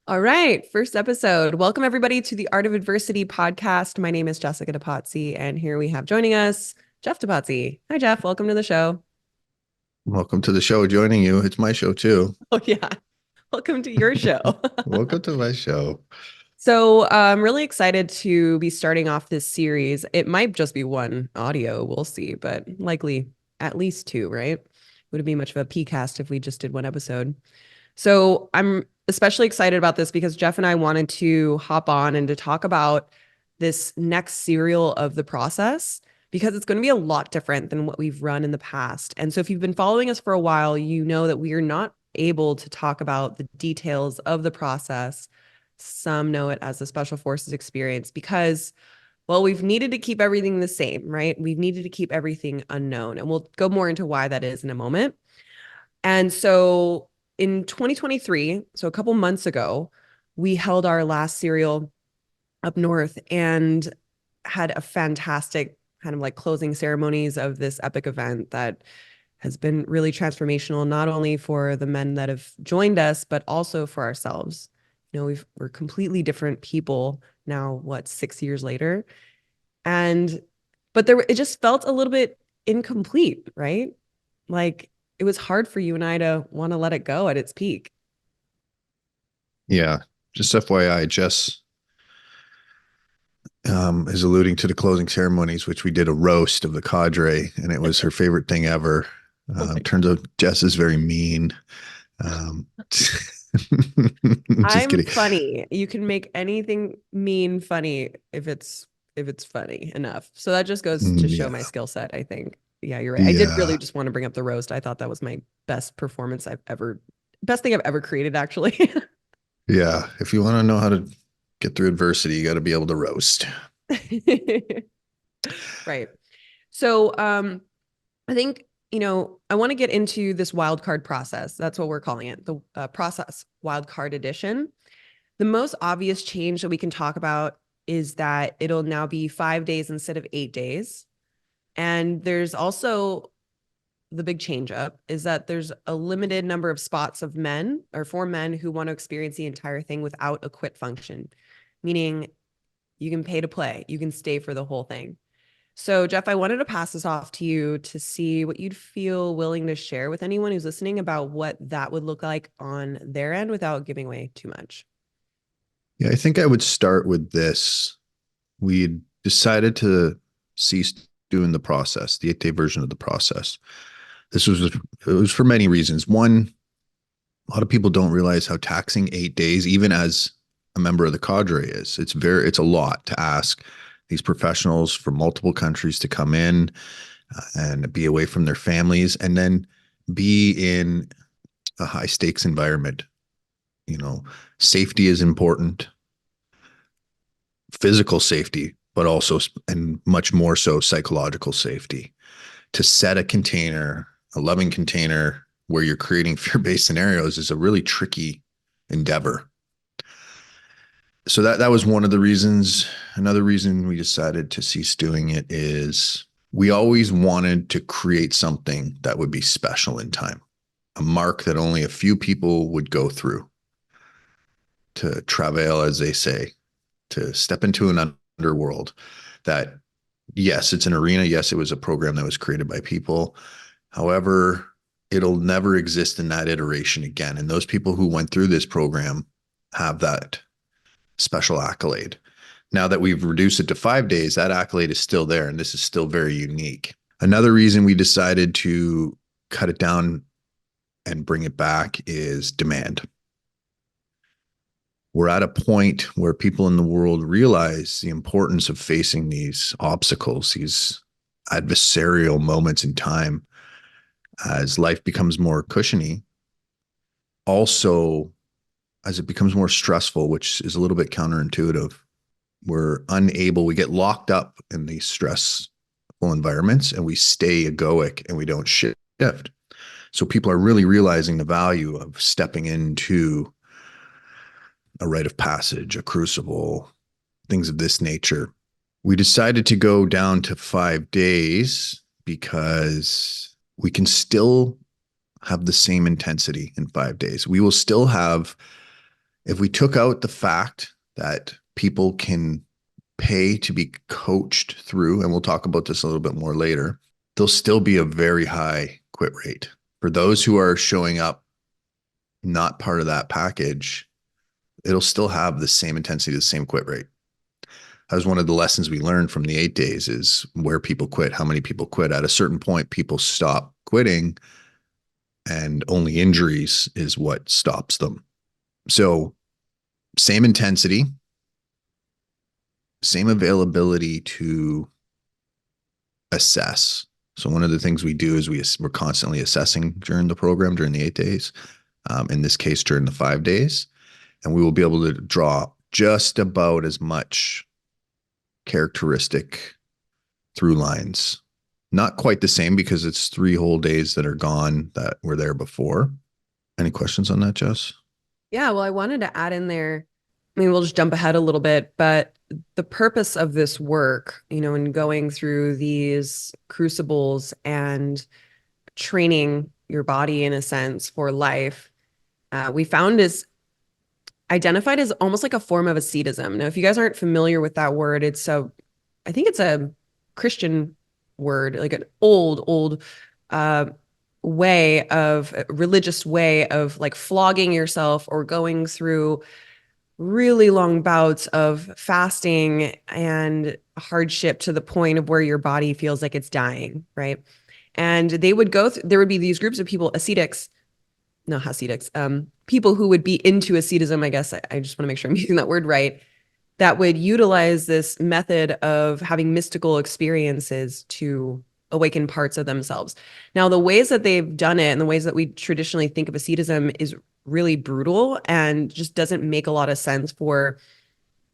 All right, first episode. Welcome everybody to the Art of Adversity podcast. My name is Jessica DePazzi, and here we have joining us Jeff DePazzi. Hi, Jeff. Welcome to the show. Welcome to the show. Joining you. It's my show too. Oh yeah, welcome to your show. Welcome to my show. So I'm really excited to be starting off this series. It might just be one audio, we'll see, but likely at least two, right? Would it be much of a PCast if we just did one episode? So I'm especially excited about this because Jeff and I wanted to hop on and to talk about this next serial of the process because it's going to be a lot different than what we've run in the past. And so if you've been following us for a while, you know that we are not able to talk about the details of the process. Some know it as the Special Forces experience because, well, we've needed to keep everything the same, right? We've needed to keep everything unknown. And we'll go more into why that is in a moment. And so in 2023, so a couple months ago, we held our last serial up north and had a fantastic kind of like closing ceremonies of this epic event that has been really transformational, not only for the men that have joined us, but also for ourselves. You know, we're completely different people now, what, 6 years later? And, but it just felt a little bit incomplete, right? Like it was hard for you and I to want to let it go at its peak. Yeah. Just FYI, Jess is alluding to the closing ceremonies, which we did a roast of the cadre, and it was her favorite thing ever. Oh my Turns out Jess is very mean. Um, just I'm kidding. funny. You can make anything mean funny if it's funny enough. So that just goes to show my Yeah. skill set, I think. Yeah, you're right. I did really Yeah. just want to bring up the roast. I thought that was my best performance best thing I've ever created, actually. Yeah. If you want to know how to get through adversity, you got to be able to roast. Right. So, I think, I want to get into this wild card process. That's what we're calling it, the process wild card edition. The most obvious change that we can talk about is that it'll now be 5 days instead of 8 days. And there's also the big change up is that there's a limited number of spots of men or for men who want to experience the entire thing without a quit function, meaning you can pay to play, you can stay for the whole thing. So, Jeff, I wanted to pass this off to you to see what you'd feel willing to share with anyone who's listening about what that would look like on their end without giving away too much. Yeah. I think I would start with this. We decided to cease doing the process, the 8 day version of the process. It was for many reasons. One, a lot of people don't realize how taxing 8 days, even as a member of the cadre, is. It's a lot to ask these professionals from multiple countries to come in and be away from their families and then be in a high stakes environment. You know, safety is important, physical safety, but also, and much more so, psychological safety. To set a container, a loving container where you're creating fear-based scenarios is a really tricky endeavor. So that was one of the reasons. Another reason we decided to cease doing it is we always wanted to create something that would be special in time, a mark that only a few people would go through to travail, as they say, to step into an underworld that, yes, it's an arena. Yes, it was a program that was created by people. However, it'll never exist in that iteration again. And those people who went through this program have that special accolade. Now that we've reduced it to 5 days, that accolade is still there, and this is still very unique. Another reason we decided to cut it down and bring it back is demand. We're at a point where people in the world realize the importance of facing these obstacles, these adversarial moments in time as life becomes more cushiony. Also, as it becomes more stressful, which is a little bit counterintuitive, we get locked up in these stressful environments and we stay egoic and we don't shift. So people are really realizing the value of stepping into a rite of passage, a crucible, things of this nature. We decided to go down to 5 days because we can still have the same intensity in 5 days. We will still have If we took out the fact that people can pay to be coached through, and we'll talk about this a little bit more later, there'll still be a very high quit rate. For those who are showing up not part of that package, it'll still have the same intensity, the same quit rate. That was one of the lessons we learned from the 8 days, is where people quit, how many people quit. At a certain point, people stop quitting, and only injuries is what stops them. So same intensity, same availability to assess. So one of the things we do is we're constantly assessing during the program, during the 8 days, in this case, during the 5 days, and we will be able to draw just about as much characteristic through lines. Not quite the same, because it's 3 whole days that are gone that were there before. Any questions on that, Jess? Yeah, well, I wanted to add in there, I mean, we'll just jump ahead a little bit, but the purpose of this work, in going through these crucibles and training your body in a sense for life, we found is identified as almost like a form of ascetism. Now, if you guys aren't familiar with that word, I think it's a Christian word, like an old uh, religious way of like flogging yourself or going through really long bouts of fasting and hardship to the point of where your body feels like it's dying, right? And they would there would be these groups of people, ascetics, no Hasidics, people who would be into ascetism, I guess. I just want to make sure I'm using that word right, that would utilize this method of having mystical experiences to awaken parts of themselves. Now, the ways that they've done it and the ways that we traditionally think of asceticism is really brutal and just doesn't make a lot of sense for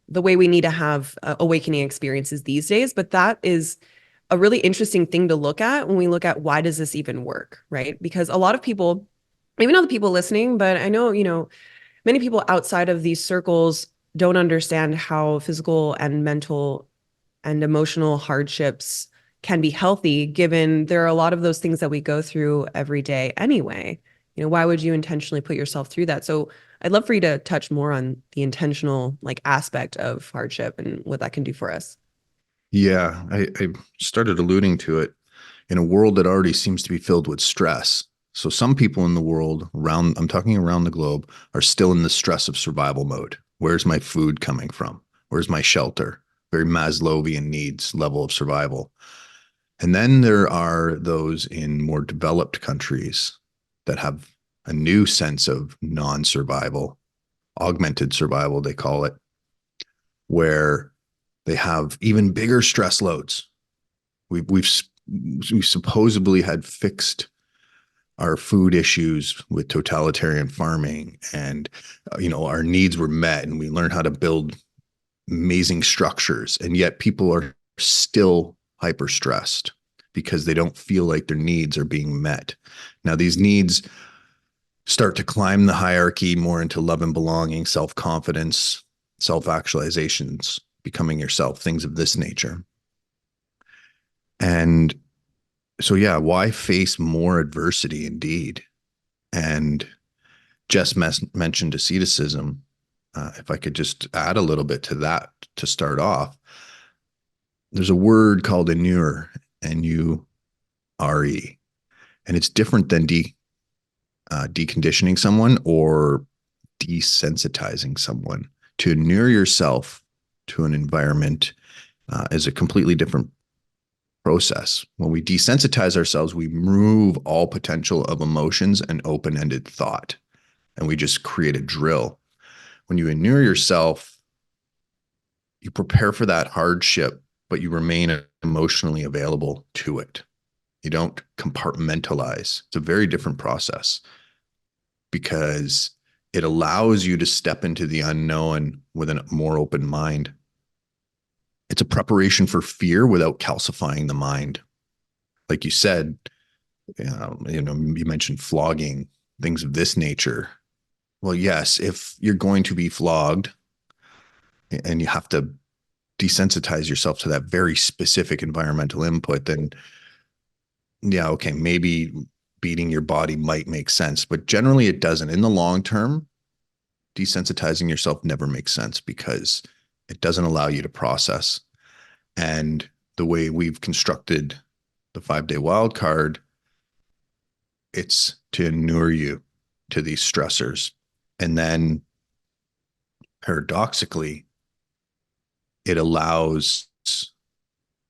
the way we need to have awakening experiences these days. But that is a really interesting thing to look at when we look at why does this even work, right? Because a lot of people, maybe not the people listening, but I know, many people outside of these circles don't understand how physical and mental and emotional hardships can be healthy, given there are a lot of those things that we go through every day anyway. Why would you intentionally put yourself through that? So I'd love for you to touch more on the intentional aspect of hardship and what that can do for us. Yeah, I started alluding to it. In a world that already seems to be filled with stress. So some people in the world I'm talking around the globe, are still in the stress of survival mode. Where's my food coming from? Where's my shelter? Very Maslowian needs level of survival. And then there are those in more developed countries that have a new sense of non-survival, augmented survival, they call it, where they have even bigger stress loads. We supposedly had fixed our food issues with totalitarian farming, and our needs were met, and we learned how to build amazing structures, and yet people are still hyper stressed because they don't feel like their needs are being met. Now these needs start to climb the hierarchy more into love and belonging, self-confidence, self-actualizations, becoming yourself, things of this nature. And so, yeah, why face more adversity indeed? And Jess mentioned asceticism. If I could just add a little bit to that to start off, there's a word called inure, N-U-R-E, and it's different than deconditioning someone or desensitizing someone. To inure yourself to an environment is a completely different process. When we desensitize ourselves, we remove all potential of emotions and open-ended thought, and we just create a drill. When you inure yourself, you prepare for that hardship, but you remain emotionally available to it. You don't compartmentalize. It's a very different process because it allows you to step into the unknown with a more open mind. It's a preparation for fear without calcifying the mind. Like you said, you mentioned flogging, things of this nature. Well, yes, if you're going to be flogged and you have to desensitize yourself to that very specific environmental input, then yeah, okay, maybe beating your body might make sense, but generally it doesn't. In the long term, desensitizing yourself never makes sense because it doesn't allow you to process. And the way we've constructed the 5-day wild card, it's to inure you to these stressors. And then paradoxically, it allows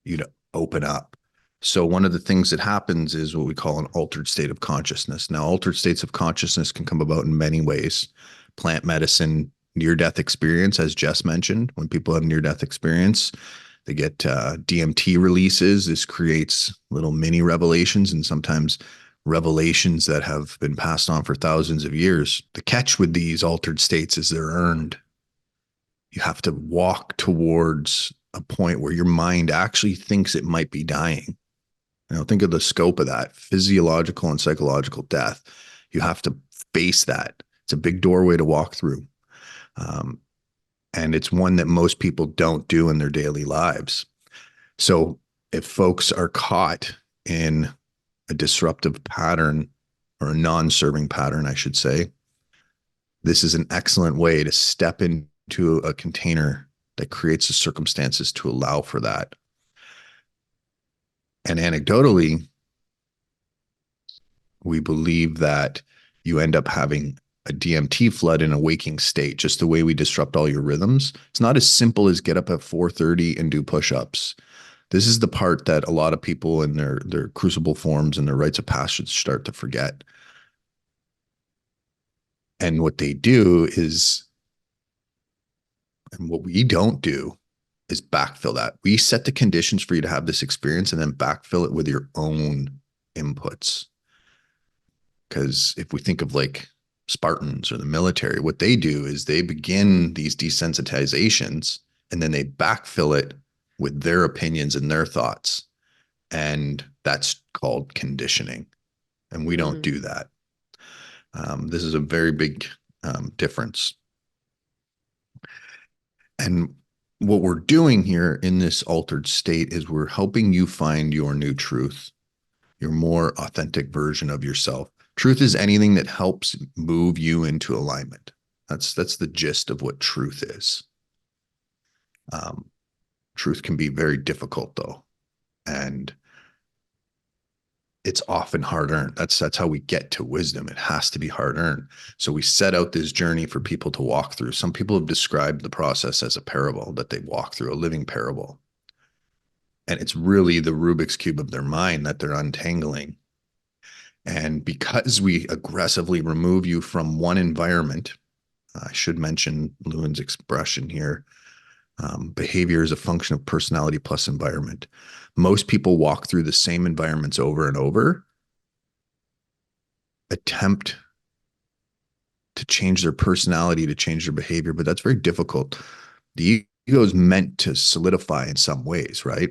you to open up. So one of the things that happens is what we call an altered state of consciousness. Now, altered states of consciousness can come about in many ways. Plant medicine, near-death experience, as Jess mentioned, when people have near-death experience, they get DMT releases. This creates little mini revelations and sometimes revelations that have been passed on for thousands of years. The catch with these altered states is they're earned. You have to walk towards a point where your mind actually thinks it might be dying. Think of the scope of that, physiological and psychological death. You have to face that. It's a big doorway to walk through. And it's one that most people don't do in their daily lives. So if folks are caught in a disruptive pattern, or a non-serving pattern, I should say, this is an excellent way to step into a container that creates the circumstances to allow for that. And anecdotally, we believe that you end up having a DMT flood in a waking state, just the way we disrupt all your rhythms. It's not as simple as get up at 4:30 and do push-ups. This is the part that a lot of people in their crucible forms and their rites of passage start to forget. And what they do is, and what we don't do, is backfill that. We set the conditions for you to have this experience and then backfill it with your own inputs. Because if we think of like Spartans or the military, what they do is they begin these desensitizations and then they backfill it with their opinions and their thoughts. And that's called conditioning. And we don't do that. This is a very big difference. And what we're doing here in this altered state is we're helping you find your new truth, your more authentic version of yourself. Truth is anything that helps move you into alignment. That's the gist of what truth is. Truth can be very difficult though. And it's often hard earned. That's how we get to wisdom. It has to be hard earned. So we set out this journey for people to walk through. Some people have described the process as a parable that they walk through, a living parable. And it's really the Rubik's Cube of their mind that they're untangling. And because we aggressively remove you from one environment, I should mention Lewin's expression here, behavior is a function of personality plus environment. Most people walk through the same environments over and over, attempt to change their personality, to change their behavior, but that's very difficult. The ego is meant to solidify in some ways, right?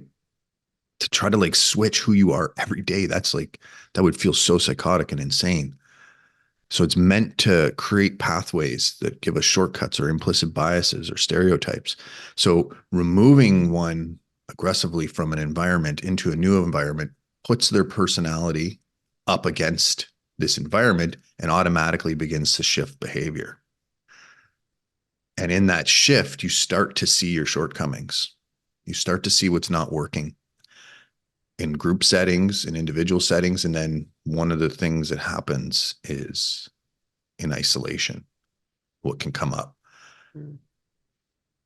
To try to like switch who you are every day, that would feel so psychotic and insane. So it's meant to create pathways that give us shortcuts or implicit biases or stereotypes. So removing one aggressively from an environment into a new environment puts their personality up against this environment and automatically begins to shift behavior. And in that shift, you start to see your shortcomings. You start to see what's not working in group settings, in individual settings. And then one of the things that happens is in isolation, what can come up.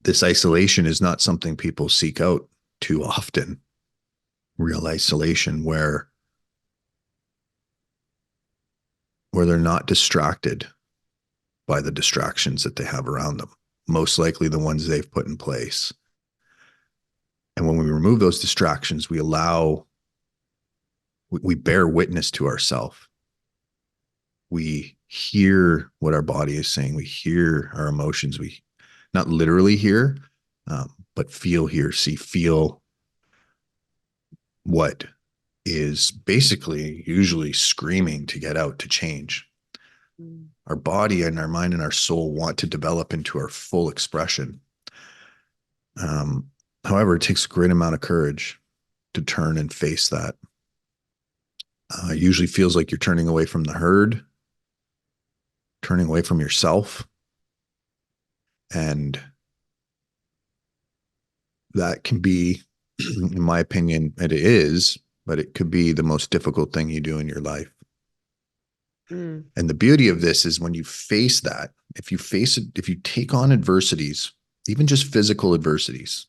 This isolation is not something people seek out too often. Real isolation where they're not distracted by the distractions that they have around them, most likely the ones they've put in place. And when we remove those distractions, we bear witness to ourselves. We hear what our body is saying. We hear our emotions. We not literally hear, but feel what is basically usually screaming to get out, to change. Our body and our mind and our soul want to develop into our full expression. However, it takes a great amount of courage to turn and face that. It usually feels like you're turning away from the herd, turning away from yourself. And that can be, in my opinion, it is, but it could be the most difficult thing you do in your life. Mm. And the beauty of this is when you face that, if you face it, if you take on adversities, even just physical adversities,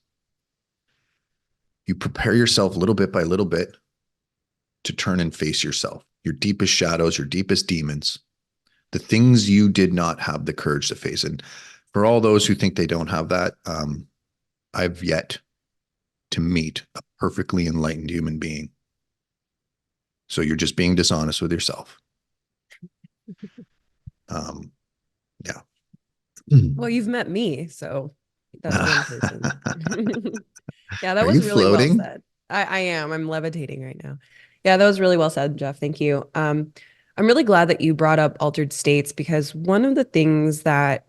you prepare yourself little bit by little bit to turn and face yourself, your deepest shadows, your deepest demons, the things you did not have the courage to face. And for all those who think they don't have that, I've yet to meet a perfectly enlightened human being. So you're just being dishonest with yourself. Um, yeah. Well, you've met me, so that's one person. Yeah, that Are was you really well floating? said. I am. I'm levitating right now. Yeah, that was really well said, Jeff. Thank you. I'm really glad that you brought up altered states because one of the things that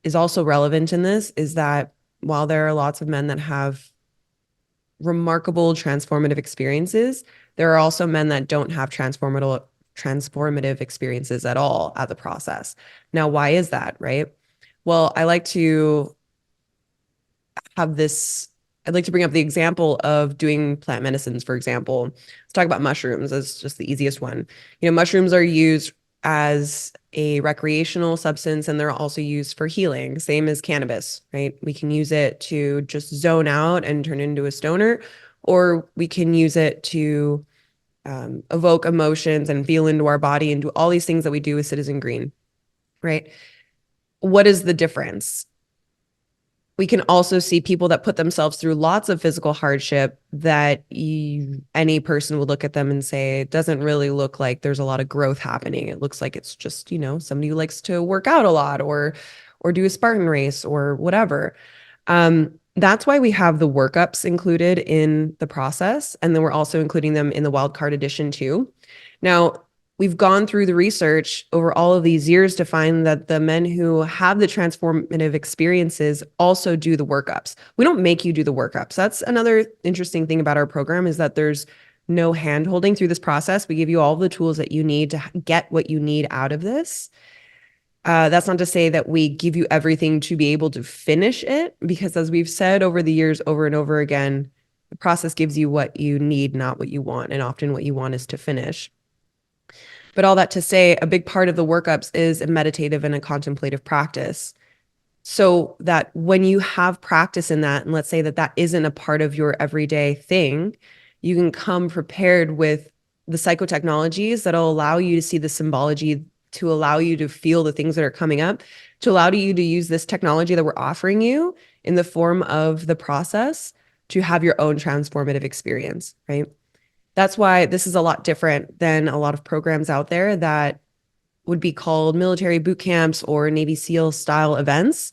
is also relevant in this is that while there are lots of men that have remarkable transformative experiences, there are also men that don't have transformative experiences at all at the process. Now, why is that, right? Well, have this I'd like to bring up the example of doing plant medicines, for example. Let's talk about mushrooms as just the easiest one. Mushrooms are used as a recreational substance and they're also used for healing, same as cannabis, right? We can use it to just zone out and turn into a stoner, or we can use it to evoke emotions and feel into our body and do all these things that we do with Citizen Green, right? What is the difference? We can also see people that put themselves through lots of physical hardship that any person would look at them and say, it doesn't really look like there's a lot of growth happening. It looks like it's just, somebody who likes to work out a lot or do a Spartan race or whatever. That's why we have the workups included in the process. And then we're also including them in the wildcard edition too. Now, we've gone through the research over all of these years to find that the men who have the transformative experiences also do the workups. We don't make you do the workups. That's another interesting thing about our program is that there's no hand holding through this process. We give you all the tools that you need to get what you need out of this. That's not to say that we give you everything to be able to finish it, because as we've said over the years, over and over again, the process gives you what you need, not what you want. And often what you want is to finish. But all that to say, a big part of the workups is a meditative and a contemplative practice. So that when you have practice in that, and let's say that that isn't a part of your everyday thing, you can come prepared with the psychotechnologies that'll allow you to see the symbology, to allow you to feel the things that are coming up, to allow you to use this technology that we're offering you in the form of the process to have your own transformative experience, right? That's why this is a lot different than a lot of programs out there that would be called military boot camps or Navy SEAL style events.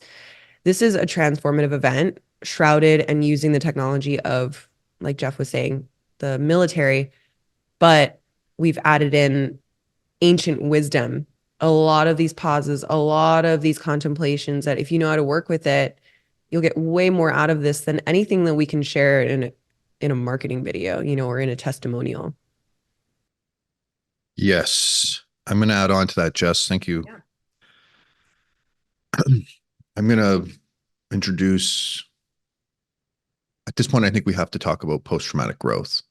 This is a transformative event shrouded and using the technology of, like Jeff was saying, the military, but we've added in ancient wisdom. A lot of these pauses, a lot of these contemplations that if you know how to work with it, you'll get way more out of this than anything that we can share in a marketing video, or in a testimonial. Yes. I'm going to add on to that, Jess. Thank you. Yeah. I'm going to introduce, at this point, I think we have to talk about post traumatic growth.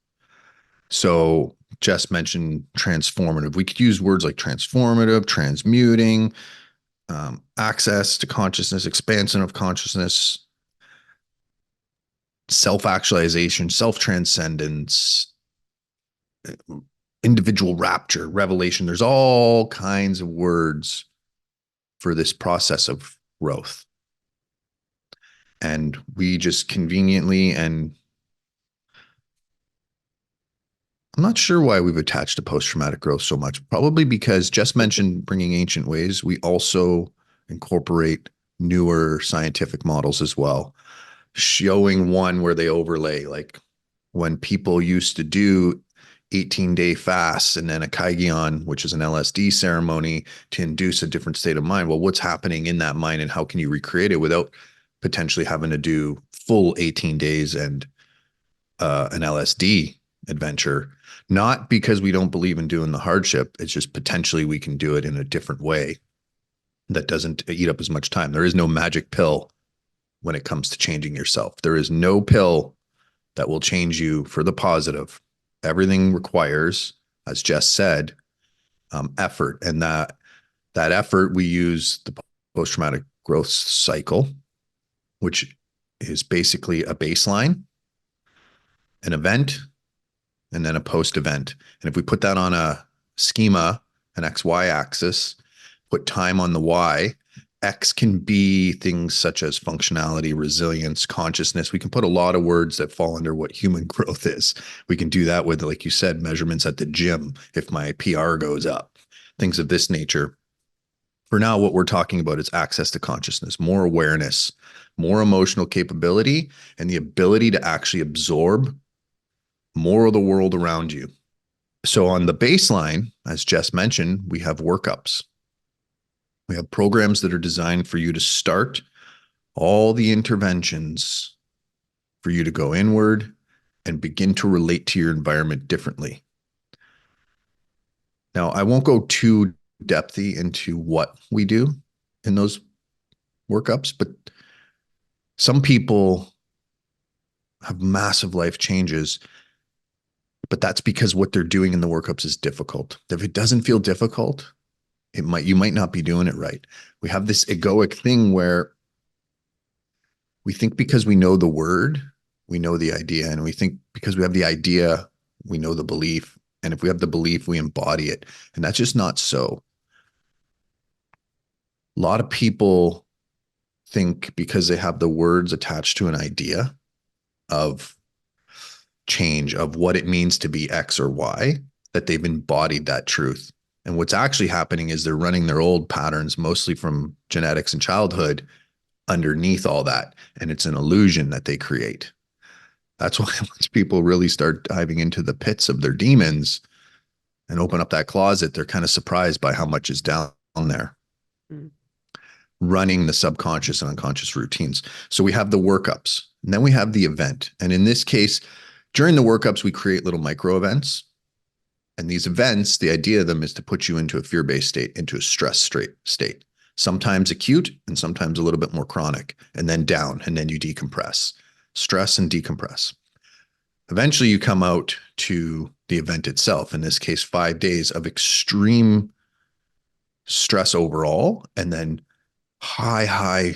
So, Jess mentioned transformative. We could use words like transformative, transmuting, access to consciousness, expansion of consciousness, self actualization, self transcendence, individual rapture, revelation. There's all kinds of words for this process of growth. And we just conveniently, and I'm not sure why we've attached to post traumatic growth so much. Probably because Jess mentioned bringing ancient ways. We also incorporate newer scientific models as well, showing one where they overlay, like when people used to do 18-day fasts and then a Kaigion, which is an LSD ceremony to induce a different state of mind. Well, what's happening in that mind and how can you recreate it without potentially having to do full 18 days and an LSD adventure? Not because we don't believe in doing the hardship. It's just potentially we can do it in a different way. that doesn't eat up as much time. There is no magic pill when it comes to changing yourself. There is no pill that will change you for the positive. Everything requires, as Jess said, effort. And that effort, we use the post-traumatic growth cycle, which is basically a baseline, an event, and then a post-event. And if we put that on a schema, an XY axis, put time on the Y, X can be things such as functionality, resilience, consciousness. We can put a lot of words that fall under what human growth is. We can do that with, like you said, measurements at the gym, if my PR goes up, things of this nature. For now, what we're talking about is access to consciousness, more awareness, more emotional capability, and the ability to actually absorb more of the world around you. So on the baseline, as Jess mentioned, we have workups. We have programs that are designed for you to start all the interventions for you to go inward and begin to relate to your environment differently. Now, I won't go too depthy into what we do in those workups, but some people have massive life changes, but that's because what they're doing in the workups is difficult. If it doesn't feel difficult, you might not be doing it right. We have this egoic thing where we think because we know the word, we know the idea, and we think because we have the idea, we know the belief. And if we have the belief, we embody it. And that's just not so. A lot of people think because they have the words attached to an idea of change, of what it means to be X or Y, that they've embodied that truth. And what's actually happening is they're running their old patterns, mostly from genetics and childhood, underneath all that. And it's an illusion that they create. That's why once people really start diving into the pits of their demons and open up that closet, they're kind of surprised by how much is down there. Mm. Running the subconscious and unconscious routines. So we have the workups, and then we have the event. And in this case, during the workups, we create little micro events. And these events, the idea of them is to put you into a fear-based state, into a stress state, sometimes acute and sometimes a little bit more chronic, and then down, and then you decompress, stress and decompress. Eventually you come out to the event itself, in this case, 5 days of extreme stress overall, and then high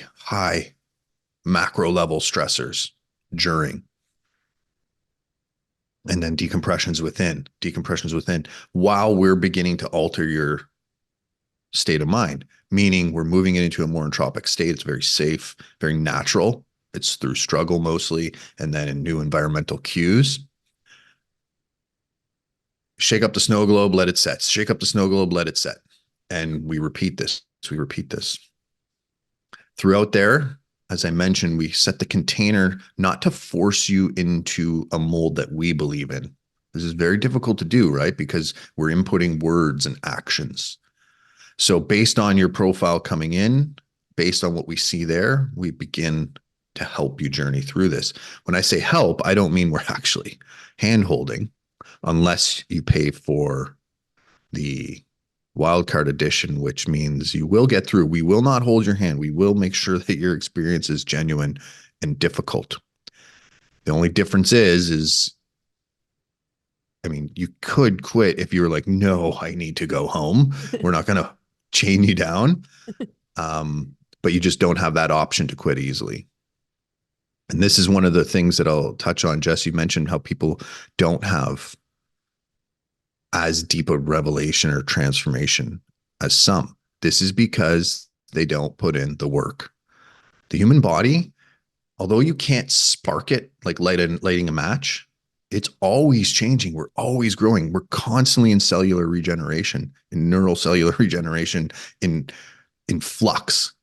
macro level stressors during. And then decompressions within, while we're beginning to alter your state of mind, meaning we're moving it into a more entropic state. It's very safe, very natural. It's through struggle mostly, and then in new environmental cues. Shake up the snow globe, let it set. Shake up the snow globe, let it set. And we repeat this. Throughout there, as I mentioned, we set the container not to force you into a mold that we believe in. This is very difficult to do, right? Because we're inputting words and actions. So based on your profile coming in, based on what we see there, we begin to help you journey through this. When I say help, I don't mean we're actually hand-holding, unless you pay for the wildcard edition, which means you will get through. We will not hold your hand. We will make sure that your experience is genuine and difficult. The only difference is, I mean, you could quit if you were like, no, I need to go home. We're not going to chain you down. But you just don't have that option to quit easily. And this is one of the things that I'll touch on. Jess, you mentioned how people don't have as deep a revelation or transformation as some. This is because they don't put in the work. The human body, although you can't spark it like lighting a match, it's always changing. We're always growing. We're constantly in cellular regeneration, in neural cellular regeneration, in flux.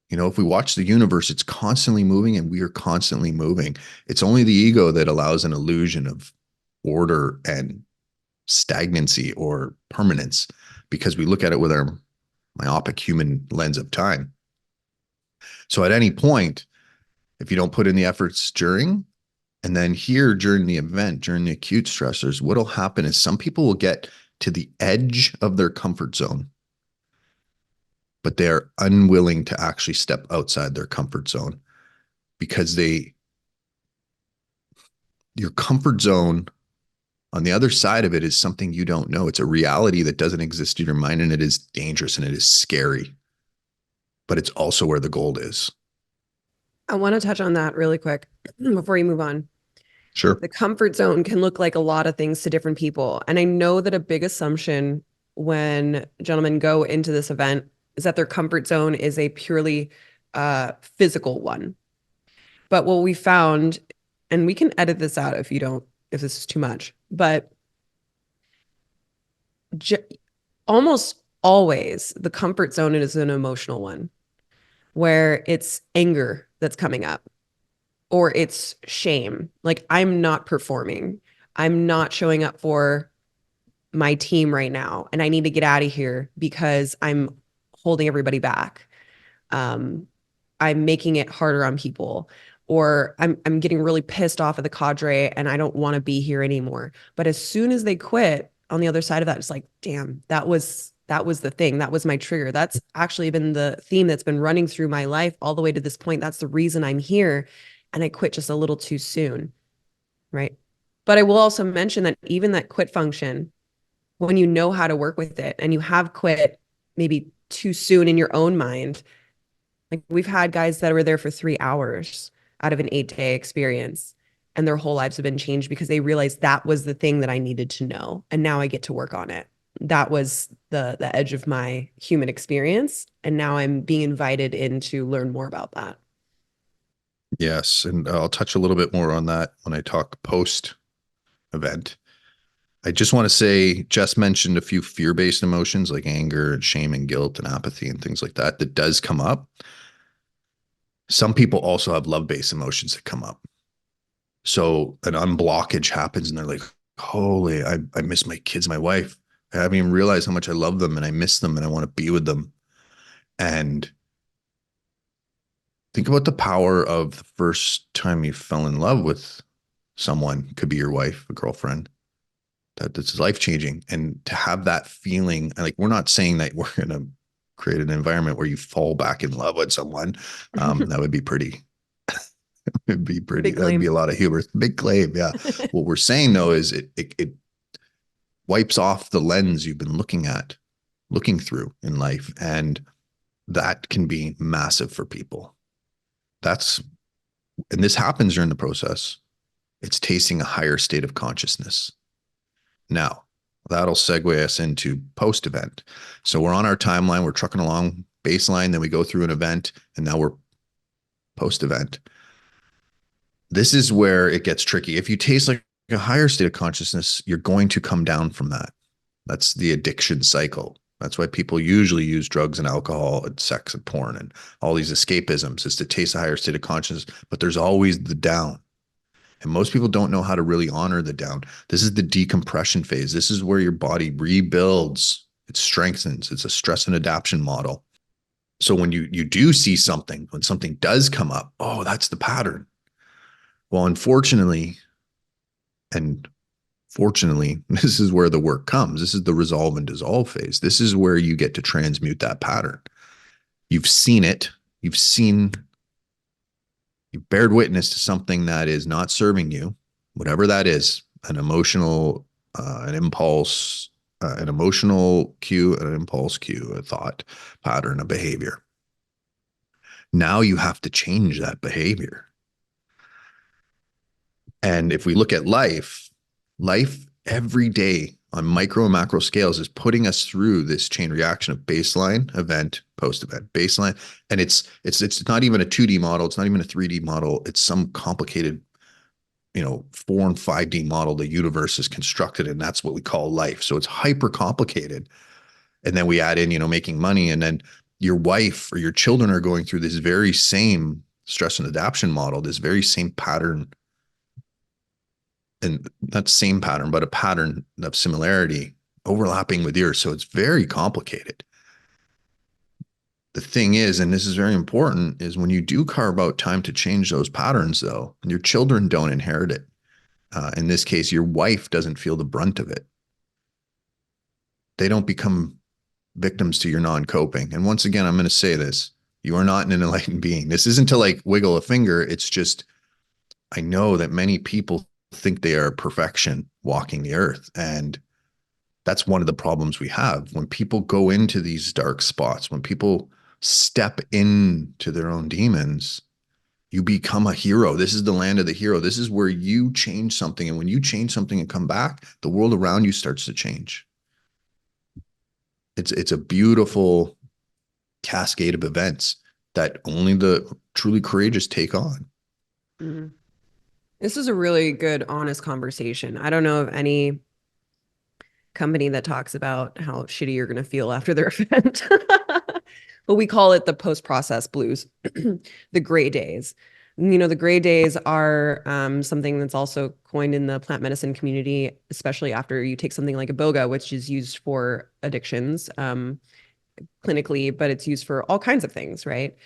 You know, if we watch the universe, it's constantly moving and we are constantly moving. It's only the ego that allows an illusion of order and stagnancy or permanence, because we look at it with our myopic human lens of time. So at any point, if you don't put in the efforts during, and then here during the event, during the acute stressors, what'll happen is some people will get to the edge of their comfort zone, but they're unwilling to actually step outside their comfort zone because your comfort zone on the other side of it is something you don't know. It's a reality that doesn't exist in your mind, and it is dangerous and it is scary, but it's also where the gold is. I want to touch on that really quick before you move on. Sure. The comfort zone can look like a lot of things to different people. And I know that a big assumption when gentlemen go into this event is that their comfort zone is a purely physical one. But what we found, and we can edit this out if you don't, if this is too much, but almost always the comfort zone is an emotional one where it's anger that's coming up or it's shame. Like, I'm not performing. I'm not showing up for my team right now, and I need to get out of here because I'm holding everybody back. I'm making it harder on people, or I'm getting really pissed off at the cadre and I don't want to be here anymore. But as soon as they quit, on the other side of that, it's like, damn, that was the thing. That was my trigger. That's actually been the theme that's been running through my life all the way to this point. That's the reason I'm here. And I quit just a little too soon. Right. But I will also mention that even that quit function, when you know how to work with it and you have quit maybe too soon in your own mind, like we've had guys that were there for 3 hours out of an 8-day experience, and their whole lives have been changed because they realized that was the thing that I needed to know. And now I get to work on it. That was the edge of my human experience. And now I'm being invited in to learn more about that. Yes. And I'll touch a little bit more on that when I talk post event. I just want to say, Jess mentioned a few fear-based emotions like anger and shame and guilt and apathy and things like that, that does come up. Some people also have love-based emotions that come up. So an unblockage happens and they're like, holy, I miss my kids, my wife. I haven't even realized how much I love them and I miss them and I want to be with them. And think about the power of the first time you fell in love with someone. Could be your wife, a girlfriend. That's life changing. And to have that feeling, like, we're not saying that we're going to create an environment where you fall back in love with someone. That would be pretty, it'd be pretty, that'd be a lot of hubris. Big claim. Yeah. What we're saying though, is it wipes off the lens you've been looking through in life. And that can be massive for people. And this happens during the process. It's tasting a higher state of consciousness. Now, that'll segue us into post-event. So we're on our timeline, we're trucking along baseline, then we go through an event, and now we're post-event. This is where it gets tricky. If you taste like a higher state of consciousness, you're going to come down from that. That's the addiction cycle. That's why people usually use drugs and alcohol and sex and porn and all these escapisms, is to taste a higher state of consciousness, but there's always the down. And most people don't know how to really honor the down. This is the decompression phase. This is where your body rebuilds, it strengthens. It's a stress and adaptation model. So when you do see something, when something does come up, oh, that's the pattern. Well, unfortunately, and fortunately, this is where the work comes. This is the resolve and dissolve phase. This is where you get to transmute that pattern. You've seen it. You've bared witness to something that is not serving you, whatever that is, an emotional, an impulse, an emotional cue, an impulse cue, a thought pattern, a behavior. Now you have to change that behavior. And if we look at life every day on micro and macro scales is putting us through this chain reaction of baseline, event, post-event, baseline. And it's not even a 2D model. It's not even a 3D model. It's some complicated, 4 and 5D model the universe is constructed, and that's what we call life. So it's hyper complicated. And then we add in, making money, and then your wife or your children are going through this very same stress and adaptation model, this very same pattern. And not same pattern, but a pattern of similarity overlapping with yours. So it's very complicated. The thing is, and this is very important, is when you do carve out time to change those patterns, though, your children don't inherit it. In this case, your wife doesn't feel the brunt of it. They don't become victims to your non-coping. And once again, I'm going to say this, you are not an enlightened being. This isn't to like wiggle a finger. It's just, I know that many people think they are perfection walking the earth. And that's one of the problems we have. When people go into these dark spots, when people step into their own demons, you become a hero. This is the land of the hero. This is where you change something. And when you change something and come back, the world around you starts to change. It's a beautiful cascade of events that only the truly courageous take on. Mhm. This is a really good, honest conversation. I don't know of any company that talks about how shitty you're going to feel after their event. But we call it the post-process blues, the gray days. You know, the gray days are something that's also coined in the plant medicine community, especially after you take something like iboga, which is used for addictions clinically, but it's used for all kinds of things, right?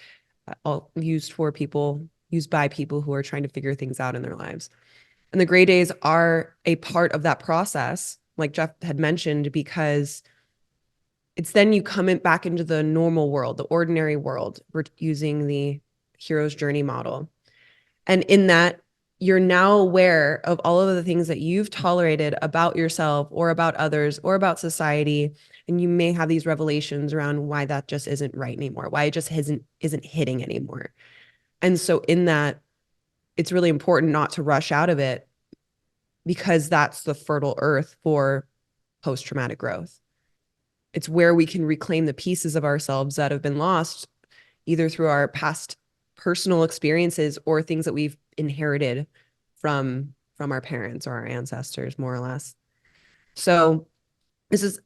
All used for people, used by people who are trying to figure things out in their lives. And the gray days are a part of that process, like Jeff had mentioned, because it's then you come back into the normal world, the ordinary world. We're using the hero's journey model. And in that, you're now aware of all of the things that you've tolerated about yourself or about others or about society. And you may have these revelations around why that just isn't right anymore, why it just isn't hitting anymore. And so in that, it's really important not to rush out of it, because that's the fertile earth for post-traumatic growth. It's where we can reclaim the pieces of ourselves that have been lost, either through our past personal experiences or things that we've inherited from our parents or our ancestors, more or less. So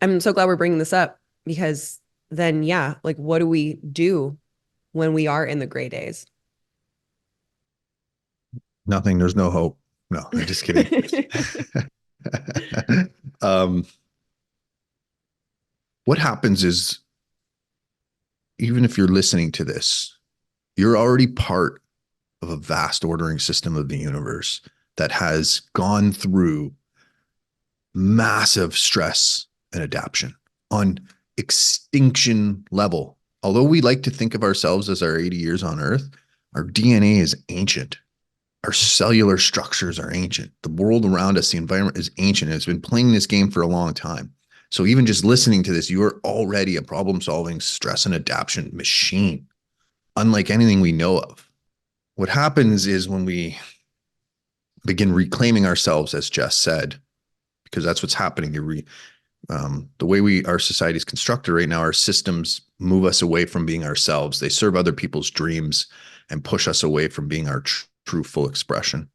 I'm so glad we're bringing this up, because then, yeah, like, what do we do when we are in the gray days? Nothing. There's no hope. No, I'm just kidding. um, what happens is, even if you're listening to this, you're already part of a vast ordering system of the universe that has gone through massive stress and adaptation on extinction level. Although we like to think of ourselves as our 80 years on Earth, our DNA is ancient. Our cellular structures are ancient. The world around us, the environment is ancient. It's been playing this game for a long time. So even just listening to this, you are already a problem-solving stress and adaptation machine, unlike anything we know of. What happens is when we begin reclaiming ourselves, as Jess said, because that's what's happening. The way our society is constructed right now, our systems move us away from being ourselves. They serve other people's dreams and push us away from being our true full expression.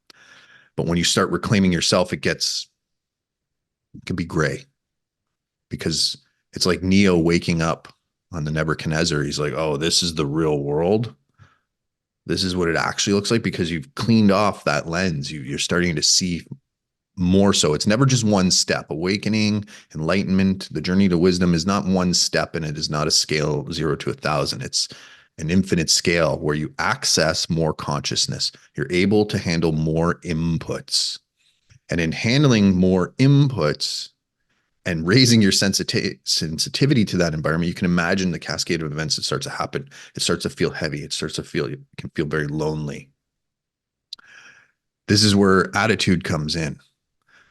But when you start reclaiming yourself, it can be gray, because it's like Neo waking up on the Nebuchadnezzar. He's like, oh, this is the real world. This is what it actually looks like, because you've cleaned off that lens. You're starting to see more so. It's never just one step. Awakening, enlightenment, the journey to wisdom is not one step, and it is not a scale 0 to 1,000. It's an infinite scale where you access more consciousness. You're able to handle more inputs. And in handling more inputs and raising your sensitivity to that environment, you can imagine the cascade of events that starts to happen. It starts to feel heavy. It can feel very lonely. This is where attitude comes in.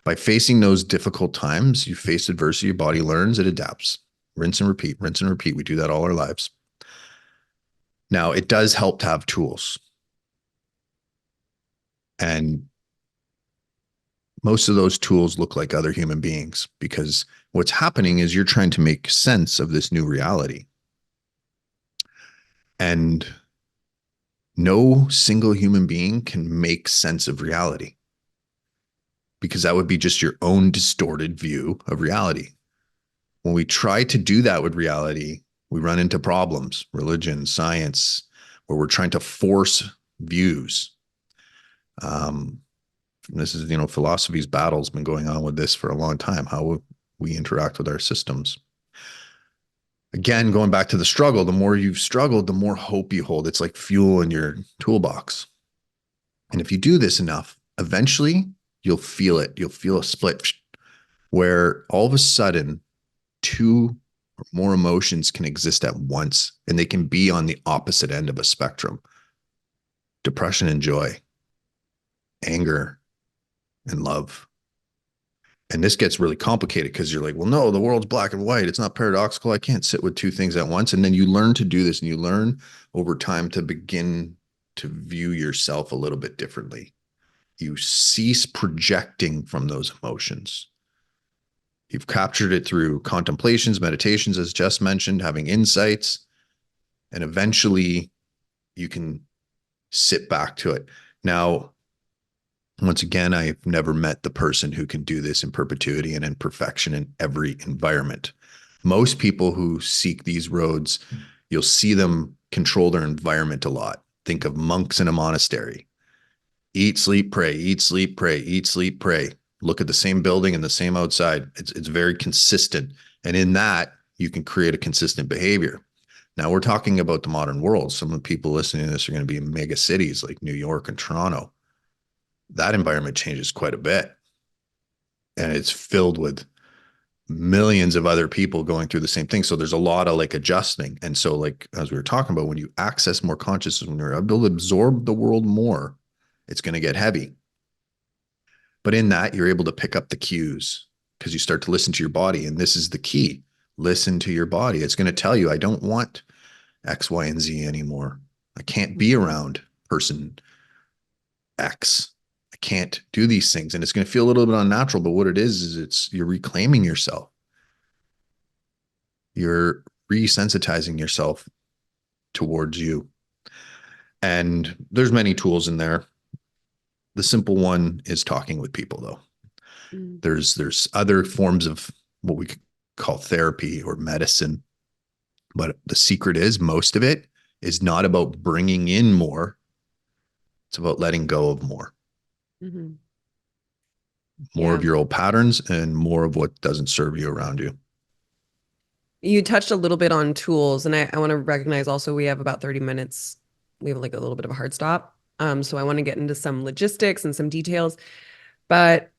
By facing those difficult times, you face adversity, your body learns, it adapts. Rinse and repeat, rinse and repeat. We do that all our lives. Now, it does help to have tools. And most of those tools look like other human beings, because what's happening is you're trying to make sense of this new reality. And no single human being can make sense of reality, because that would be just your own distorted view of reality. When we try to do that with reality, we run into problems, religion, science, where we're trying to force views. This is, philosophy's battle's been going on with this for a long time, how we interact with our systems. Again, going back to the struggle, the more you've struggled, the more hope you hold. It's like fuel in your toolbox. And if you do this enough, eventually you'll feel it. You'll feel a split where all of a sudden 2 more emotions can exist at once, and they can be on the opposite end of a spectrum. Depression and joy, anger and love. And this gets really complicated because you're like, well, no, the world's black and white. It's not paradoxical. I can't sit with two things at once. And then you learn to do this, and you learn over time to begin to view yourself a little bit differently. You cease projecting from those emotions. You've captured it through contemplations, meditations, as Jess mentioned, having insights, and eventually you can sit back to it. Now, once again, I've never met the person who can do this in perpetuity and in perfection in every environment. Most people who seek these roads, you'll see them control their environment a lot. Think of monks in a monastery. Eat, sleep, pray, eat, sleep, pray, eat, sleep, pray. Look at the same building and the same outside. It's very consistent. And in that, you can create a consistent behavior. Now we're talking about the modern world. Some of the people listening to this are going to be in mega cities like New York and Toronto. That environment changes quite a bit. And it's filled with millions of other people going through the same thing. So there's a lot of like adjusting. And so, like, as we were talking about, when you access more consciousness, when you're able to absorb the world more, it's going to get heavy. But in that, you're able to pick up the cues because you start to listen to your body. And this is the key. Listen to your body. It's going to tell you, I don't want X, Y, and Z anymore. I can't be around person X. I can't do these things. And it's going to feel a little bit unnatural, but what it is it's you're reclaiming yourself. You're resensitizing yourself towards you. And there's many tools in there. The simple one is talking with people, though. There's other forms of what we could call therapy or medicine. But the secret is most of it is not about bringing in more. It's about letting go of more. Mm-hmm. More of your old patterns and more of what doesn't serve you around you. You touched a little bit on tools, and I want to recognize also we have about 30 minutes. We have like a little bit of a hard stop. So I want to get into some logistics and some details. But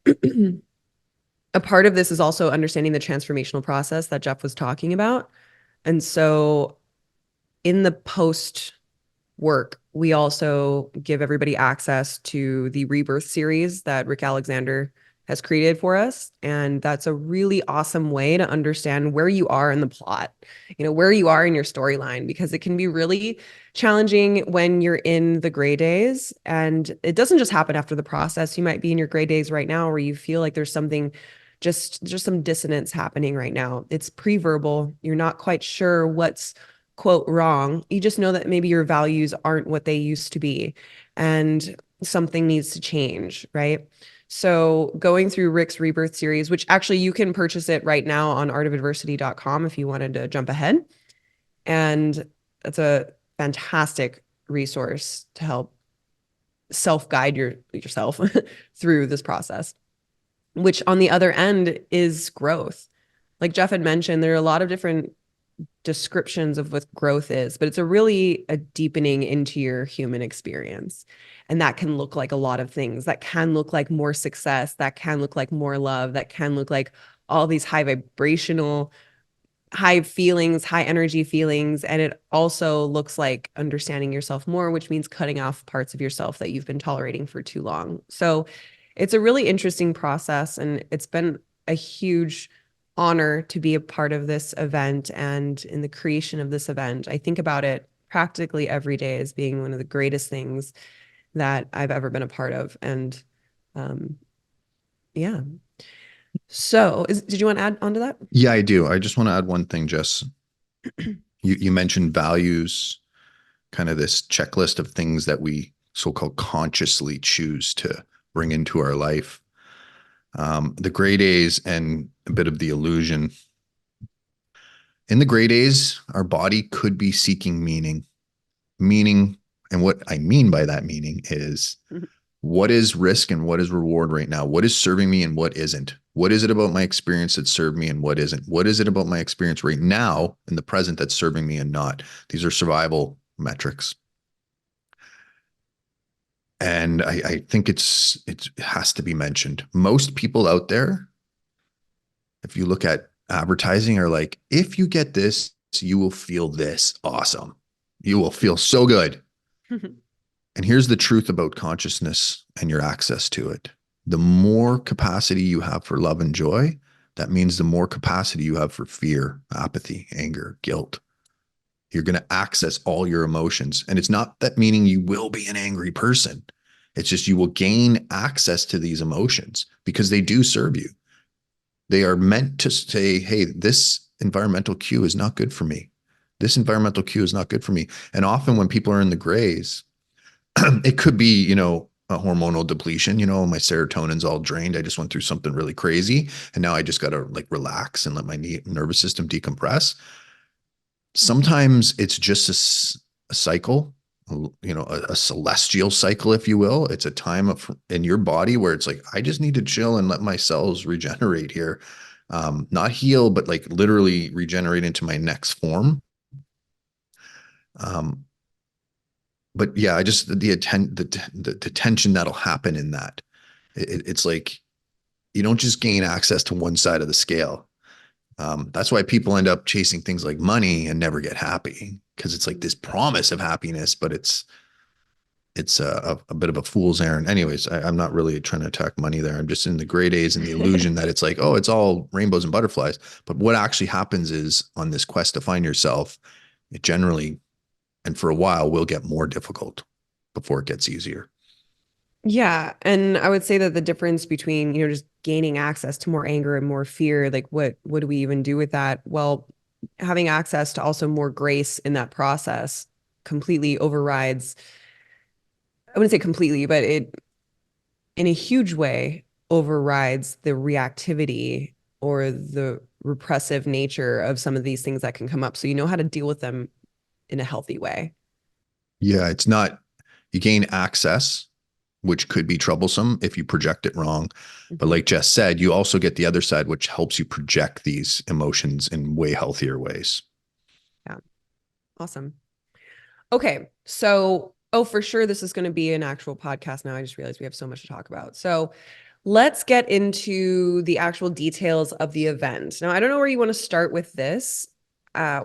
a part of this is also understanding the transformational process that Jeff was talking about. And so in the post work, we also give everybody access to the Rebirth series that Rick Alexander has created for us. And that's a really awesome way to understand where you are in the plot, where you are in your storyline, because it can be really challenging when you're in the gray days. And it doesn't just happen after the process. You might be in your gray days right now where you feel like there's something, just some dissonance happening right now. It's pre-verbal. You're not quite sure what's quote wrong. You just know that maybe your values aren't what they used to be and something needs to change, right? So going through Rick's Rebirth series, which actually you can purchase it right now on artofadversity.com if you wanted to jump ahead. And it's a fantastic resource to help self-guide yourself through this process, which on the other end is growth. Like Jeff had mentioned, there are a lot of different descriptions of what growth is, but it's a deepening into your human experience. And that can look like a lot of things. That can look like more success. That can look like more love. That can look like all these high vibrational, high feelings, high energy feelings. And it also looks like understanding yourself more, which means cutting off parts of yourself that you've been tolerating for too long. So it's a really interesting process. And it's been a huge honor to be a part of this event and in the creation of this event. I think about it practically every day as being one of the greatest things that I've ever been a part of. And yeah. So did you want to add on to that? Yeah, I do. I just want to add one thing, Jess. You mentioned values, kind of this checklist of things that we so-called consciously choose to bring into our life. The gray days and a bit of the illusion. In the gray days, our body could be seeking meaning. And what I mean by that meaning is what is risk and what is reward right now? What is serving me and what isn't? What is it about my experience that served me and what isn't? What is it about my experience right now in the present that's serving me and not? These are survival metrics. And I think it has to be mentioned. Most people out there, if you look at advertising are like, if you get this, you will feel this awesome. You will feel so good. And here's the truth about consciousness and your access to it. The more capacity you have for love and joy, that means the more capacity you have for fear, apathy, anger, guilt. You're going to access all your emotions. And it's not that meaning you will be an angry person. It's just you will gain access to these emotions because they do serve you. They are meant to say, hey, this environmental cue is not good for me. This environmental cue is not good for me. And often when people are in the grays, it could be, a hormonal depletion, my serotonin's all drained. I just went through something really crazy. And now I just got to like relax and let my nervous system decompress. Sometimes it's just a cycle, a celestial cycle, if you will. It's a time in your body where it's like, I just need to chill and let my cells regenerate here. Not heal, but like literally regenerate into my next form. But yeah, I just the tension that'll happen in that. It's like you don't just gain access to one side of the scale. That's why people end up chasing things like money and never get happy because it's like this promise of happiness, but it's a bit of a fool's errand. Anyways, I'm not really trying to attack money there. I'm just in the gray days and the illusion that it's like, oh, it's all rainbows and butterflies. But what actually happens is on this quest to find yourself, it generally, and for a while, will get more difficult before it gets easier. Yeah. And I would say that the difference between, just gaining access to more anger and more fear, like what do we even do with that? Well, having access to also more grace in that process completely overrides, I wouldn't say completely, but it in a huge way overrides the reactivity or the repressive nature of some of these things that can come up. So you know how to deal with them in a healthy way. Yeah, it's not, you gain access, which could be troublesome if you project it wrong. But like Jess said, you also get the other side, which helps you project these emotions in way healthier ways. Yeah. Awesome. Okay. So, oh, for sure, this is going to be an actual podcast now. I just realized we have so much to talk about. So let's get into the actual details of the event. Now, I don't know where you want to start with this.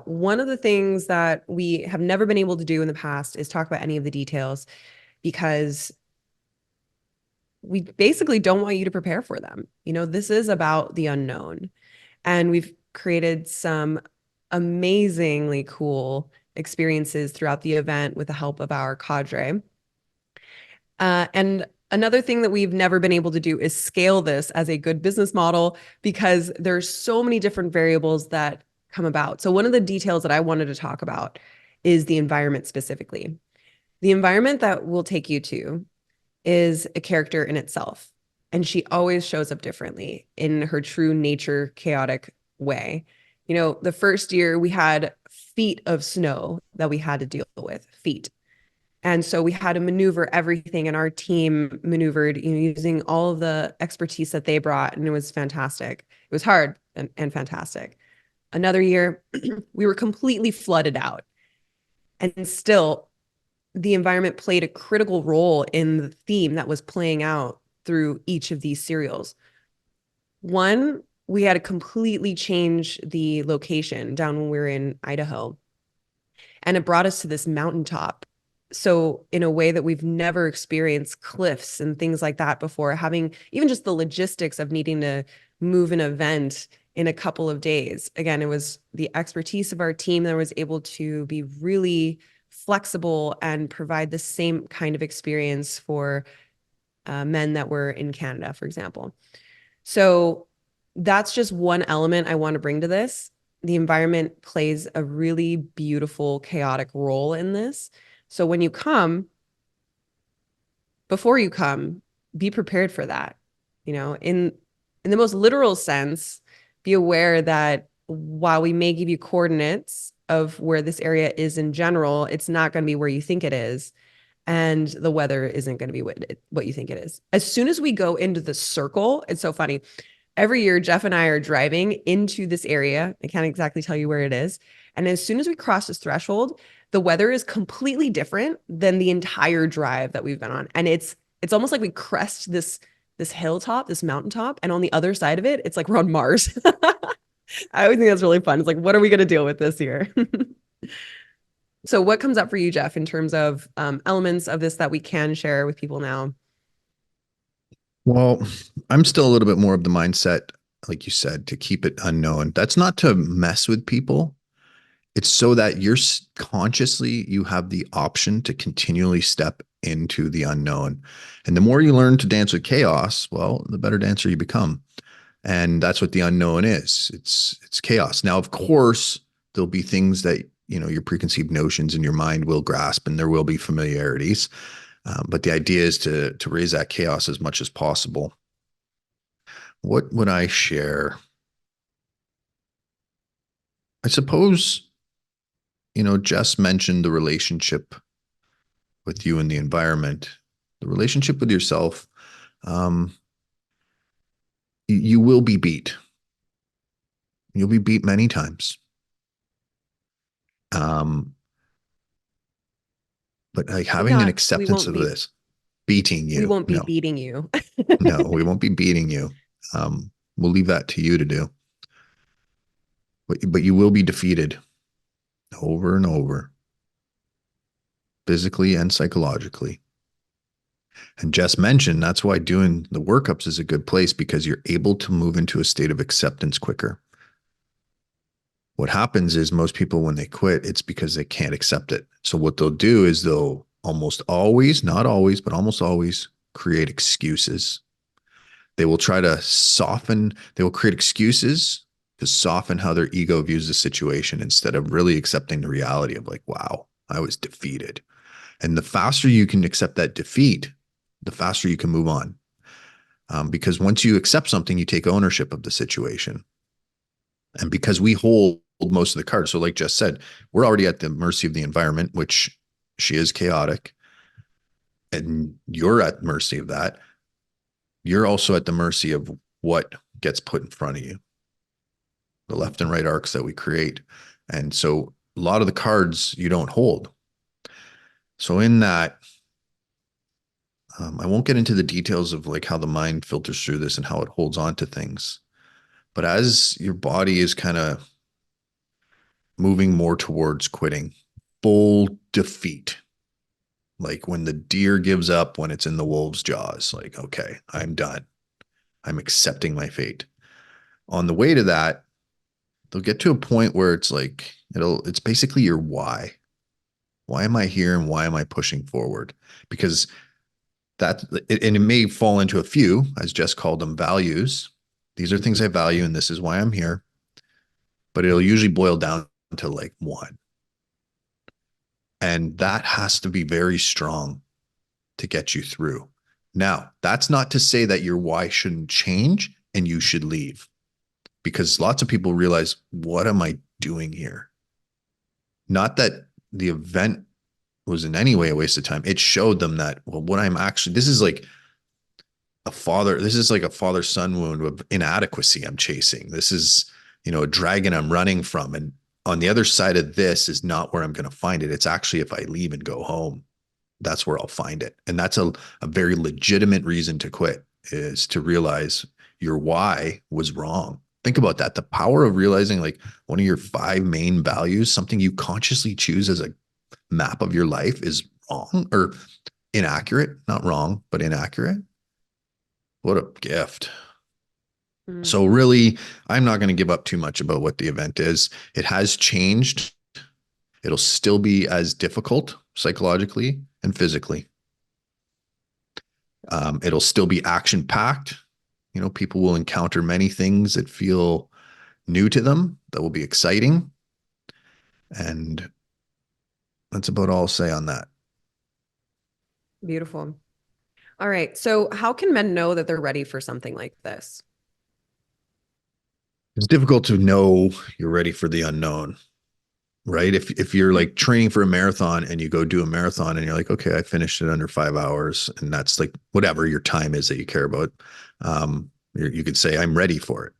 One of the things that we have never been able to do in the past is talk about any of the details because we basically don't want you to prepare for them. This is about the unknown. And we've created some amazingly cool experiences throughout the event with the help of our cadre. And another thing that we've never been able to do is scale this as a good business model because there's so many different variables that come about. So one of the details that I wanted to talk about is the environment specifically. The environment that we'll take you to is a character in itself. And she always shows up differently in her true nature, chaotic way. The first year we had feet of snow that we had to deal with, feet. And so we had to maneuver everything, and our team maneuvered, using all of the expertise that they brought, and it was fantastic. It was hard and fantastic. Another year, we were completely flooded out, and still the environment played a critical role in the theme that was playing out through each of these serials. One, we had to completely change the location down when we were in Idaho, and it brought us to this mountaintop. So in a way that we've never experienced cliffs and things like that before, having even just the logistics of needing to move an event in a couple of days. Again, it was the expertise of our team that was able to be really flexible and provide the same kind of experience for men that were in Canada, for example. So that's just one element I want to bring to this. The environment plays a really beautiful, chaotic role in this. So when you come, before you come, be prepared for that. In the most literal sense, be aware that while we may give you coordinates of where this area is in general, it's not going to be where you think it is. And the weather isn't going to be what you think it is. As soon as we go into the circle, it's so funny. Every year, Jeff and I are driving into this area. I can't exactly tell you where it is. And as soon as we cross this threshold, the weather is completely different than the entire drive that we've been on. And it's almost like we crest this hilltop, this mountaintop, and on the other side of it, it's like we're on Mars. I always think that's really fun. It's like, what are we going to deal with this year? So, what comes up for you, Jeff, in terms of elements of this that we can share with people now? Well, I'm still a little bit more of the mindset, like you said, to keep it unknown. That's not to mess with people. It's so that you're consciously, you have the option to continually step into the unknown. And the more you learn to dance with chaos, well, the better dancer you become. And that's what the unknown is. It's chaos. Now, of course, there'll be things that, your preconceived notions in your mind will grasp, and there will be familiarities. But the idea is to raise that chaos as much as possible. What would I share? I suppose, Jess mentioned the relationship with you and the environment, the relationship with yourself. Um, you will be beat. You'll be beat many times. Um, but like having an Not, we acceptance won't of be, this, beating we you, won't be no, beating you. no, we won't be beating you. We'll leave that to you to do. But you will be defeated over and over, physically and psychologically. And Jess mentioned that's why doing the workups is a good place, because you're able to move into a state of acceptance quicker. What happens is most people, when they quit, it's because they can't accept it. So what they'll do is they'll almost always, not always, but almost always create excuses. They will try to soften, they will create excuses to soften how their ego views the situation, instead of really accepting the reality of like, wow, I was defeated. And the faster you can accept that defeat, the faster you can move on. Because once you accept something, you take ownership of the situation. And because we hold most of the cards, so like Jess said, we're already at the mercy of the environment, which she is chaotic, and you're at mercy of that. You're also at the mercy of what gets put in front of you, the left and right arcs that we create. And so a lot of the cards you don't hold. So in that, I won't get into the details of like how the mind filters through this and how it holds on to things. But as your body is kind of moving more towards quitting, full defeat, like when the deer gives up when it's in the wolf's jaws, like, okay, I'm done. I'm accepting my fate. On the way to that, they'll get to a point where it's like, it's basically your why. Why am I here and why am I pushing forward? Because and it may fall into a few, as Jess called them, values. These are things I value and this is why I'm here. But it'll usually boil down to like one. And that has to be very strong to get you through. Now, that's not to say that your why shouldn't change and you should leave, because lots of people realize, what am I doing here? Not that the event was in any way a waste of time. It showed them that, well, what I'm actually, this is like a father-son wound of inadequacy I'm chasing. This is, a dragon I'm running from. And on the other side of this is not where I'm going to find it. It's actually, if I leave and go home, that's where I'll find it. And that's a very legitimate reason to quit, is to realize your why was wrong. Think about that. The power of realizing like one of your 5 main values, something you consciously choose as a map of your life, is wrong or inaccurate, not wrong, but inaccurate. What a gift. Mm. So really, I'm not going to give up too much about what the event is. It has changed. It'll still be as difficult psychologically and physically. It'll still be action packed. People will encounter many things that feel new to them, that will be exciting. And that's about all I'll say on that. Beautiful. All right. So, how can men know that they're ready for something like this? It's difficult to know you're ready for the unknown, right? If you're like training for a marathon and you go do a marathon and you're like, okay, I finished it under 5 hours, and that's like whatever your time is that you care about, you could say, I'm ready for it.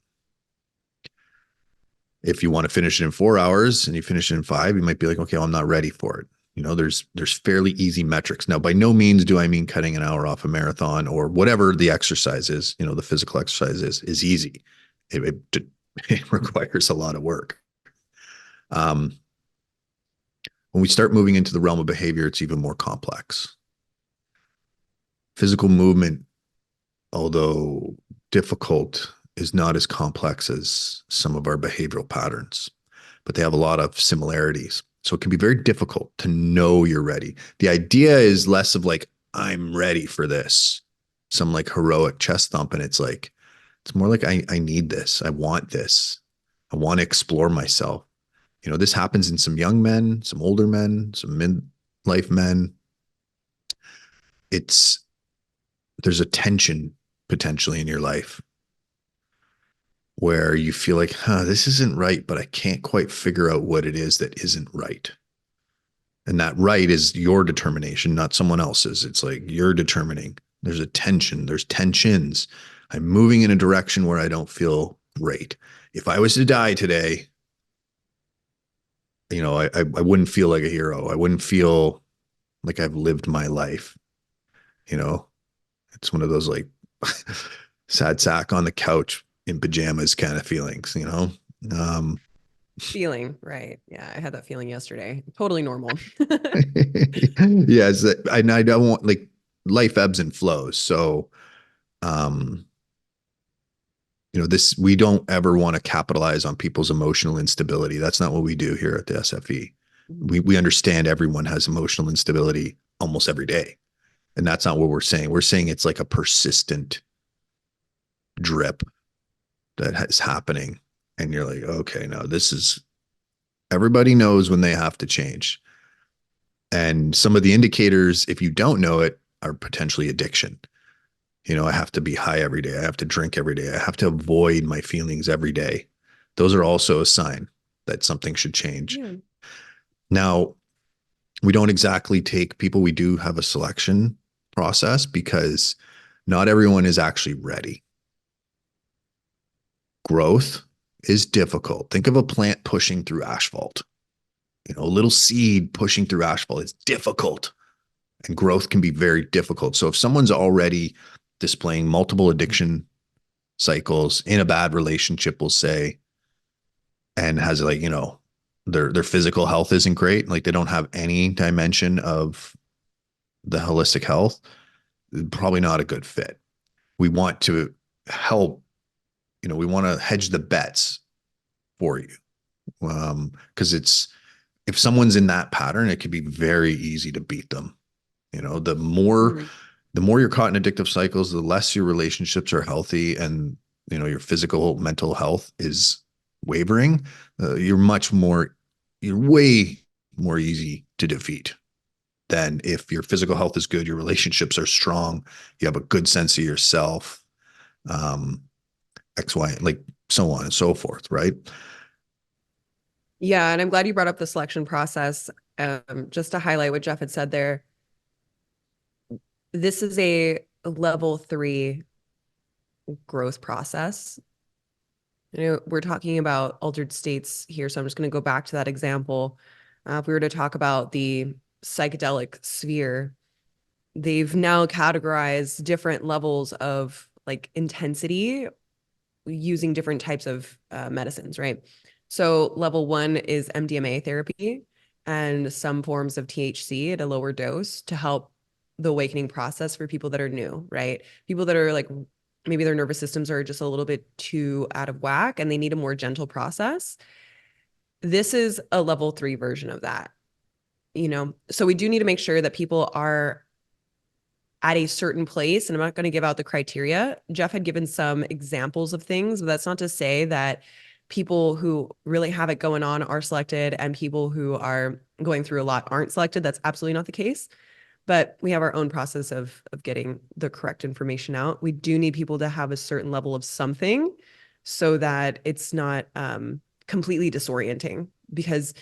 If you want to finish it in 4 hours and you finish it in 5, you might be like, okay, well, I'm not ready for it. There's fairly easy metrics. Now, by no means do I mean cutting an hour off a marathon or whatever the exercise is, the physical exercise is easy. It requires a lot of work. Um, when we start moving into the realm of behavior, it's even more complex. Physical movement, although difficult, is not as complex as some of our behavioral patterns, but they have a lot of similarities. So it can be very difficult to know you're ready. The idea is less of like, I'm ready for this, some like heroic chest thump. And it's more like, I need this. I want this. I want to explore myself. This happens in some young men, some older men, some midlife men. It's, there's a tension potentially in your life where you feel like, this isn't right, but I can't quite figure out what it is that isn't right. And that right is your determination, not someone else's. It's like you're determining. There's a tension, there's tensions. I'm moving in a direction where I don't feel great. If I was to die today, I wouldn't feel like a hero. I wouldn't feel like I've lived my life. You know, it's one of those like sad sack on the couch in pajamas kind of feelings. Um, Feeling, right. Yeah, I had that feeling yesterday. Totally normal. yes, and I don't want like life ebbs and flows. So, um, this we don't ever want to capitalize on people's emotional instability. That's not what we do here at the SFE. We understand everyone has emotional instability almost every day. And that's not what we're saying. We're saying it's like a persistent drip that is happening. And you're like, okay, no, this is everybody knows when they have to change. And some of the indicators, if you don't know it, are potentially addiction. I have to be high every day. I have to drink every day. I have to avoid my feelings every day. Those are also a sign that something should change. Yeah. Now, we don't exactly take people, we do have a selection process because not everyone is actually ready. Growth is difficult. Think of a plant pushing through asphalt. A little seed pushing through asphalt is difficult, and growth can be very difficult. So if someone's already displaying multiple addiction cycles in a bad relationship, we'll say, and has like, their physical health isn't great, like they don't have any dimension of the holistic health, probably not a good fit. We want to help, we want to hedge the bets for you. Because if someone's in that pattern, it can be very easy to beat them. The more Mhm. the more you're caught in addictive cycles, the less your relationships are healthy, and your physical, mental health is wavering. You're way more easy to defeat than if your physical health is good, your relationships are strong, you have a good sense of yourself, um, X, Y, like so on and so forth, right? Yeah, and I'm glad you brought up the selection process. Just to highlight what Jeff had said there, this is a level 3 growth process. We're talking about altered states here, so I'm just going to go back to that example. If we were to talk about the psychedelic sphere, they've now categorized different levels of like intensity using different types of medicines, right? So level 1 is MDMA therapy and some forms of THC at a lower dose to help the awakening process for people that are new, right? People that are like maybe their nervous systems are just a little bit too out of whack and they need a more gentle process. This is a level 3 version of that, So we do need to make sure that people are at a certain place, and I'm not going to give out the criteria. Jeff had given some examples of things, but that's not to say that people who really have it going on are selected and people who are going through a lot aren't selected. That's absolutely not the case. But we have our own process of getting the correct information out. We do need people to have a certain level of something so that it's not completely disorienting, because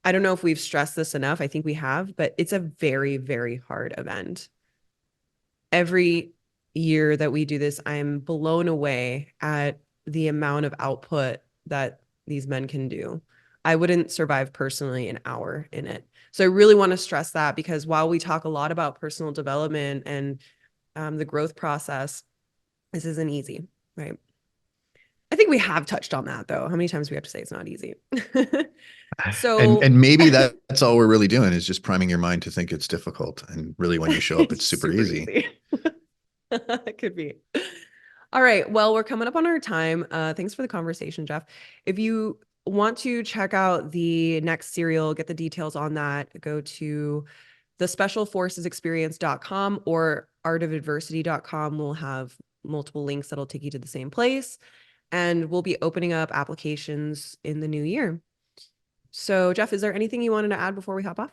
I don't know if we've stressed this enough. I think we have, but it's a very, very hard event. Every year that we do this, I'm blown away at the amount of output that these men can do. I wouldn't survive personally an hour in it. So I really want to stress that, because while we talk a lot about personal development and the growth process, this isn't easy, right? I think we have touched on that though. How many times do we have to say it's not easy? And So and maybe that's all we're really doing is just priming your mind to think it's difficult. And really when you show up, it's it's super super easy. easy. It could be. All right. Well, we're coming up on our time. Thanks for the conversation, Jeff. If you want to check out the next serial, get the details on that, go to the specialforcesexperience.com or artofadversity.com. We'll have multiple links that'll take you to the same place. And we'll be opening up applications in the new year. So, Jeff, is there anything you wanted to add before we hop off?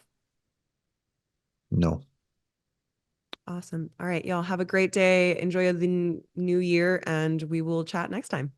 No. Awesome. All right, y'all have a great day. Enjoy the new year, and we will chat next time.